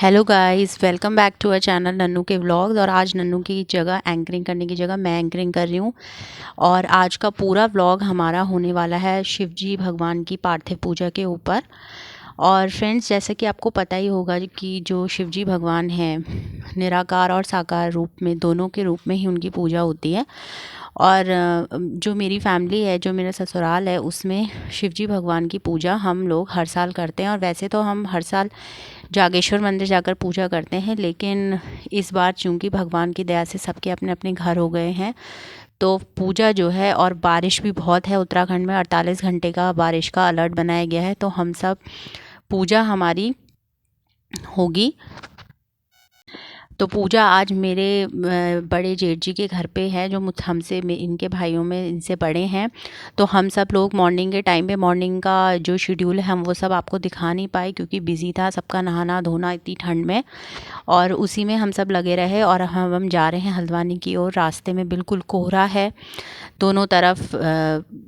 Hello guys, welcome back to our channel Nannu के vlogs. और आज नन्नू की जगह एंकरिंग करने की जगह मैं एंकरिंग कर रही हूँ। और आज का पूरा व्लॉग हमारा होने वाला है शिवजी भगवान की पार्थिव पूजा के ऊपर। और फ्रेंड्स, जैसे कि आपको पता ही होगा कि जो शिवजी भगवान हैं, निराकार और साकार रूप में, दोनों के रूप में ही उनकी पूजा होती है। और जो मेरी फैमिली है, जो मेरा ससुराल है, उसमें शिवजी भगवान की पूजा हम लोग हर साल करते हैं। और वैसे तो हम हर साल जागेश्वर मंदिर जाकर पूजा करते हैं, लेकिन इस बार चूँकि भगवान की दया से सबके अपने अपने घर हो गए हैं, तो पूजा जो है, और बारिश भी बहुत है उत्तराखंड में, 48 घंटे का बारिश का अलर्ट बनाया गया है, तो हम सब पूजा हमारी होगी। तो पूजा आज मेरे बड़े जेठ जी के घर पे है, जो हमसे इनके भाइयों में इनसे बड़े हैं। तो हम सब लोग मॉर्निंग के टाइम पे, मॉर्निंग का जो शेड्यूल है हम वो सब आपको दिखा नहीं पाए, क्योंकि बिज़ी था सबका नहाना धोना इतनी ठंड में, और उसी में हम सब लगे रहे। और हम जा रहे हैं हल्द्वानी की ओर। रास्ते में बिल्कुल कोहरा है, दोनों तरफ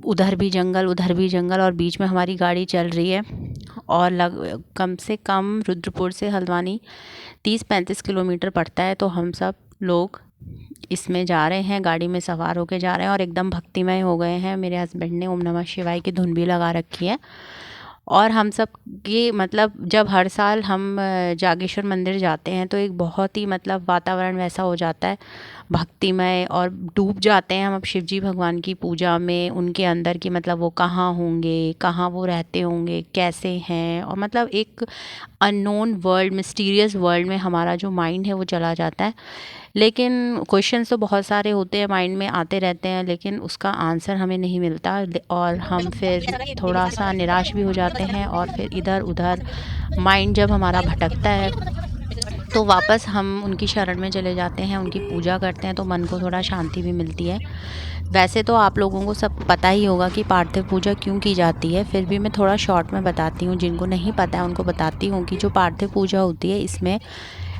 उधर भी जंगल उधर भी जंगल, और बीच में हमारी गाड़ी चल रही है। और कम से कम रुद्रपुर से हल्द्वानी 30-35 किलोमीटर पड़ता है। तो हम सब लोग इसमें जा रहे हैं, गाड़ी में सवार होकर जा रहे हैं, और एकदम भक्तिमय हो गए हैं। मेरे हस्बैंड ने ओम नमः शिवाय की धुन भी लगा रखी है। और हम सब ये मतलब जब हर साल हम जागेश्वर मंदिर जाते हैं, तो एक बहुत ही मतलब वातावरण वैसा हो जाता है भक्तिमय, और डूब जाते हैं हम अब शिवजी भगवान की पूजा में, उनके अंदर की मतलब वो कहाँ होंगे, कहाँ वो रहते होंगे, कैसे हैं। और मतलब एक अननोन वर्ल्ड, मिस्टीरियस वर्ल्ड में हमारा जो माइंड है वो चला जाता है। लेकिन क्वेश्चंस तो बहुत सारे होते हैं, माइंड में आते रहते हैं, लेकिन उसका आंसर हमें नहीं मिलता, और हम फिर थोड़ा सा निराश भी हो जाते हैं। और फिर इधर उधर माइंड जब हमारा भटकता है, तो वापस हम उनकी शरण में चले जाते हैं, उनकी पूजा करते हैं, तो मन को थोड़ा शांति भी मिलती है। वैसे तो आप लोगों को सब पता ही होगा कि पार्थिव पूजा क्यों की जाती है, फिर भी मैं थोड़ा शॉर्ट में बताती हूँ। जिनको नहीं पता है उनको बताती हूँ कि जो पार्थिव पूजा होती है, इसमें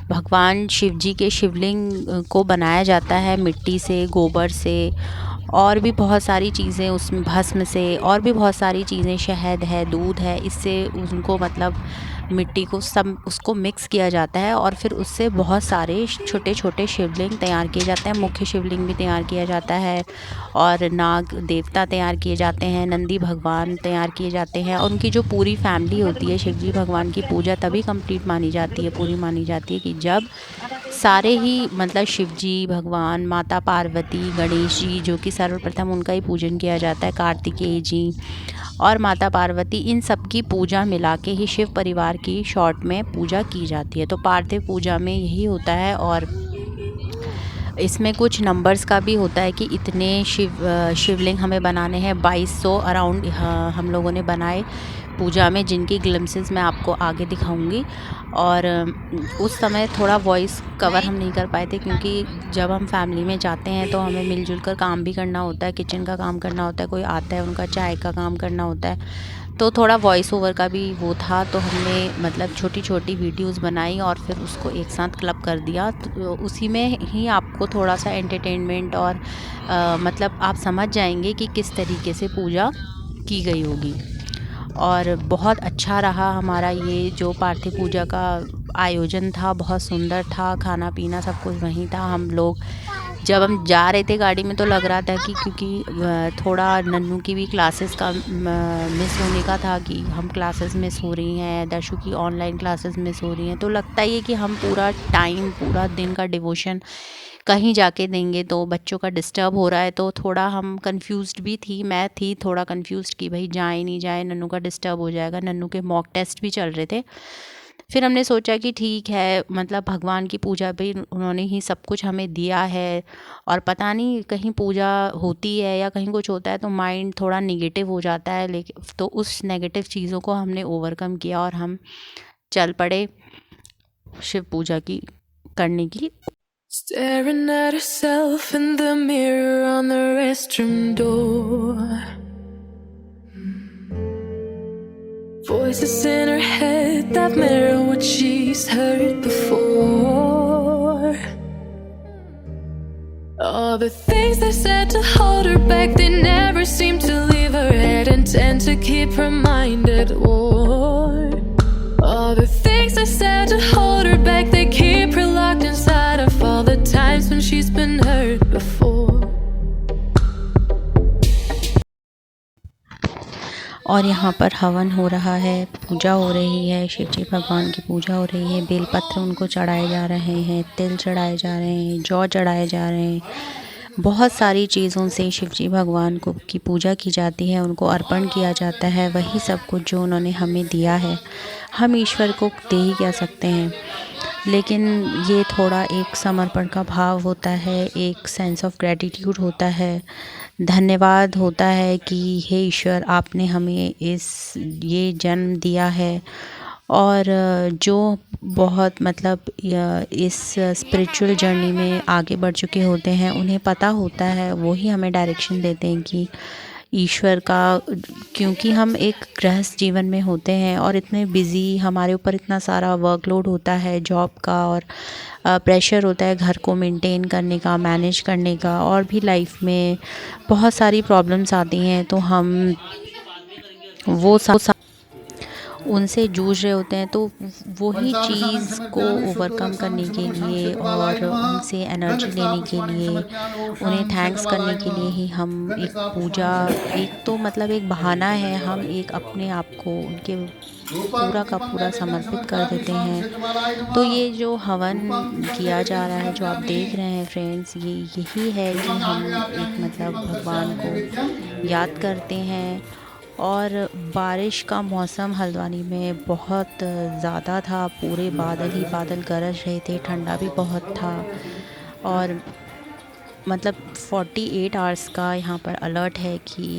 भगवान शिव जी के शिवलिंग को बनाया जाता है मिट्टी से, गोबर से, और भी बहुत सारी चीज़ें, उसमें भस्म से, और भी बहुत सारी चीज़ें, शहद है, दूध है, इससे उनको मतलब मिट्टी को सब उसको मिक्स किया जाता है। और फिर उससे बहुत सारे छोटे छोटे शिवलिंग तैयार किए जाते हैं। मुख्य शिवलिंग भी तैयार किया जाता है, और नाग देवता तैयार किए जाते हैं, नंदी भगवान तैयार किए जाते हैं। और उनकी जो पूरी फैमिली होती है, शिवजी भगवान की पूजा तभी कंप्लीट मानी जाती है, पूरी मानी जाती है, कि जब सारे ही मतलब शिवजी भगवान, माता पार्वती, गणेश जी, जो कि सर्वप्रथम उनका ही पूजन किया जाता है, कार्तिकेय जी और माता पार्वती, इन सब की पूजा मिला के ही शिव परिवार की शॉर्ट में पूजा की जाती है। तो पार्थिव पूजा में यही होता है। और इसमें कुछ नंबर्स का भी होता है कि इतने शिवलिंग हमें बनाने हैं, 2200 अराउंड हम लोगों ने बनाए पूजा में, जिनकी ग्लिम्सेस मैं आपको आगे दिखाऊंगी। और उस समय थोड़ा वॉइस कवर हम नहीं कर पाए थे, क्योंकि जब हम फैमिली में जाते हैं तो हमें मिलजुल कर काम भी करना होता है, किचन का काम करना होता है, कोई आता है उनका चाय का काम करना होता है, तो थोड़ा वॉइस ओवर का भी वो था। तो हमने मतलब छोटी छोटी वीडियोस बनाई और फिर उसको एक साथ क्लब कर दिया। तो उसी में ही आपको थोड़ा सा एंटरटेनमेंट और मतलब आप समझ जाएंगे कि किस तरीके से पूजा की गई होगी। और बहुत अच्छा रहा हमारा ये जो पार्थिव पूजा का आयोजन था, बहुत सुंदर था। खाना पीना सब कुछ वहीं था। हम लोग जब हम जा रहे थे गाड़ी में, तो लग रहा था कि क्योंकि थोड़ा नन्नू की भी क्लासेस का मिस होने का था, कि हम क्लासेस मिस हो रही हैं, दर्शु की ऑनलाइन क्लासेस मिस हो रही हैं, तो लगता ही है कि हम पूरा टाइम, पूरा दिन का डिवोशन कहीं जाके देंगे तो बच्चों का डिस्टर्ब हो रहा है। तो थोड़ा हम कंफ्यूज्ड भी थी, मैं थी थोड़ा कंफ्यूज्ड कि भाई जाए नहीं जाए, नन्नू का डिस्टर्ब हो जाएगा। नन्नू के मॉक टेस्ट भी चल रहे थे। फिर हमने सोचा कि ठीक है, मतलब भगवान की पूजा भी उन्होंने ही सब कुछ हमें दिया है, और पता नहीं कहीं पूजा होती है या कहीं कुछ होता है तो माइंड थोड़ा निगेटिव हो जाता है, लेकिन तो उस नेगेटिव चीज़ों को हमने ओवरकम किया और हम चल पड़े शिव पूजा की करने की। Staring at herself in the mirror on the restroom door. Voices in her head that mirror what she's heard before. All the things they said to hold her back, they never seem to leave her head and tend to keep her mind at war. All the things they said to hold her back, और यहाँ पर हवन हो रहा है, पूजा हो रही है, शिव जी भगवान की पूजा हो रही है। बेलपत्र उनको चढ़ाए जा रहे हैं, तिल चढ़ाए जा रहे हैं, जौ चढ़ाए जा रहे हैं। बहुत सारी चीज़ों से शिव जी भगवान को की पूजा की जाती है, उनको अर्पण किया जाता है वही सब कुछ जो उन्होंने हमें दिया है। हम ईश्वर को दे ही क्या सकते हैं, लेकिन ये थोड़ा एक समर्पण का भाव होता है, एक सेंस ऑफ ग्रैटिट्यूड होता है, धन्यवाद होता है कि हे ईश्वर आपने हमें ये जन्म दिया है। और जो बहुत मतलब इस स्पिरिचुअल जर्नी में आगे बढ़ चुके होते हैं, उन्हें पता होता है, वो ही हमें डायरेक्शन देते हैं कि ईश्वर का, क्योंकि हम एक गृहस्थ जीवन में होते हैं और इतने बिज़ी, हमारे ऊपर इतना सारा वर्कलोड होता है जॉब का, और प्रेशर होता है घर को मेंटेन करने का, मैनेज करने का, और भी लाइफ में बहुत सारी प्रॉब्लम्स आती हैं। तो हम वो उनसे जूझ रहे होते हैं, तो वही चीज़ को ओवरकम करने के लिए और उनसे एनर्जी लेने के लिए, उन्हें थैंक्स करने के लिए ही हम एक पूजा, एक तो मतलब एक बहाना है, हम एक अपने आप को उनके पूरा का पूरा समर्पित कर देते हैं। तो ये जो हवन किया जा रहा है, जो आप देख रहे हैं फ्रेंड्स, ये यही है कि हम एक मतलब भगवान को याद करते हैं। और बारिश का मौसम हल्द्वानी में बहुत ज़्यादा था, पूरे बादल ही बादल गरज रहे थे, ठंडा भी बहुत था, और मतलब 48 आवर्स का यहाँ पर अलर्ट है कि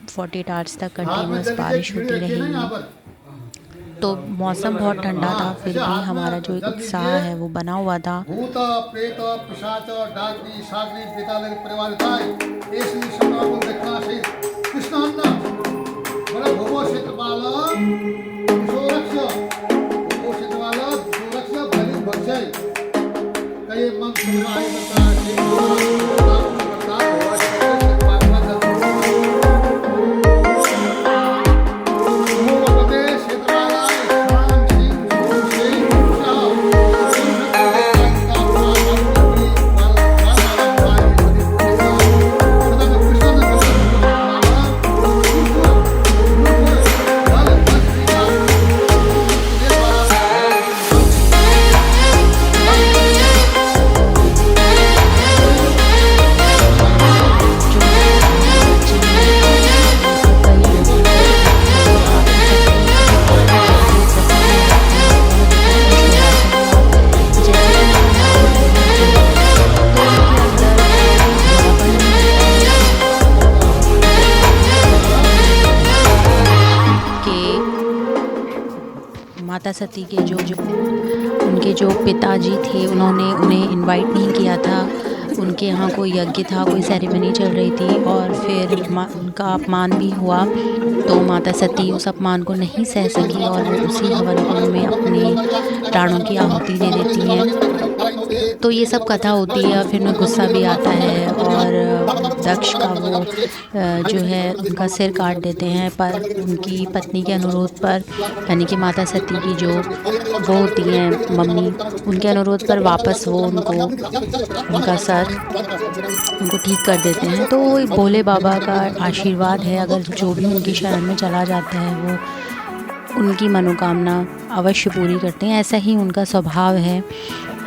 48 आवर्स तक कंटिन्यूस बारिश होती रहेगी। तो मौसम बहुत ठंडा था, फिर भी हमारा जो एक उत्साह है वो बना हुआ था। भूत प्रेत पिशाच डाकनी सागरी बेताल परिवार थाय ऐसी समापन देखना से कृष्णान्ना बड़ा भोगो क्षेत्रपाला सुरक्ष भोगो क्षेत्रपाला सुरक्ष बलि बक्षय कई मंग सुनाए बता से माता सती के उनके जो पिताजी थे, उन्होंने उन्हें इनवाइट नहीं किया था। उनके यहाँ कोई यज्ञ था, कोई सेरेमनी चल रही थी, और फिर उनका अपमान भी हुआ। तो माता सती उस अपमान को नहीं सह सकी और वो उसी हवन कुंड में अपने प्राणों की आहुति दे देती हैं। तो ये सब कथा होती है। फिर उन्हें गुस्सा भी आता है और दक्ष का वो जो है उनका सिर काट देते हैं, पर उनकी पत्नी के अनुरोध पर, यानी कि माता सती की जो वो होती हैं मम्मी, उनके अनुरोध पर वापस वो उनका सर उनको ठीक कर देते हैं। तो वो भोले बाबा का आशीर्वाद है, अगर जो भी उनकी शरण में चला जाता है वो उनकी मनोकामना अवश्य पूरी करते हैं। ऐसा ही उनका स्वभाव है,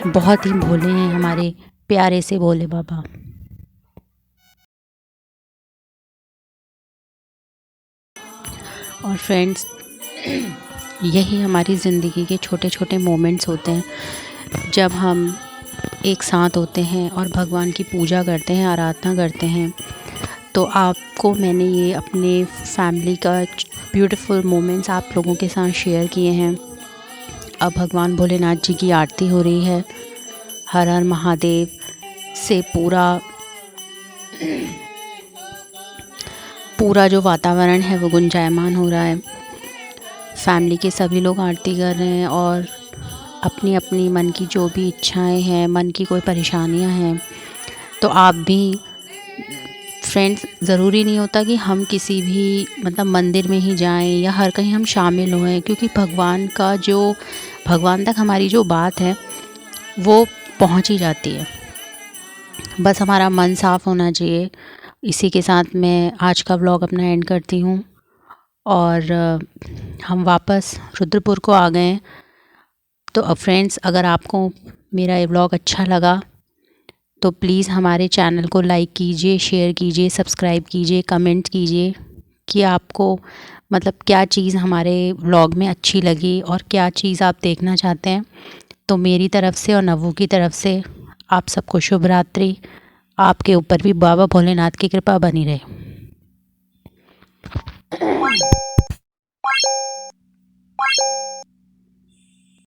बहुत ही भोले हैं हमारे प्यारे से भोले बाबा। और फ्रेंड्स, यही हमारी ज़िंदगी के छोटे छोटे मोमेंट्स होते हैं जब हम एक साथ होते हैं और भगवान की पूजा करते हैं, आराधना करते हैं। तो आपको मैंने ये अपने फैमिली का ब्यूटीफुल मोमेंट्स आप लोगों के साथ शेयर किए हैं। अब भगवान भोलेनाथ जी की आरती हो रही है, हर हर महादेव से पूरा जो वातावरण है वो गुंजायमान हो रहा है। फैमिली के सभी लोग आरती कर रहे हैं और अपनी अपनी मन की जो भी इच्छाएं हैं, मन की कोई परेशानियां हैं, तो आप भी फ्रेंड्स, ज़रूरी नहीं होता कि हम किसी भी मतलब मंदिर में ही जाएं या हर कहीं हम शामिल हों, क्योंकि भगवान तक हमारी जो बात है वो पहुंच ही जाती है। बस हमारा मन साफ़ होना चाहिए। इसी के साथ मैं आज का व्लॉग अपना एंड करती हूँ। और हम वापस रुद्रपुर को आ गए हैं। तो फ्रेंड्स, अगर आपको मेरा ये व्लॉग अच्छा लगा तो प्लीज़ हमारे चैनल को लाइक कीजिए, शेयर कीजिए, सब्सक्राइब कीजिए, कमेंट कीजिए कि आपको मतलब क्या चीज़ हमारे व्लॉग में अच्छी लगी और क्या चीज़ आप देखना चाहते हैं। तो मेरी तरफ़ से और नव्वू की तरफ़ से आप सबको शुभ रात्रि। आपके ऊपर भी बाबा भोलेनाथ की कृपा बनी रहे।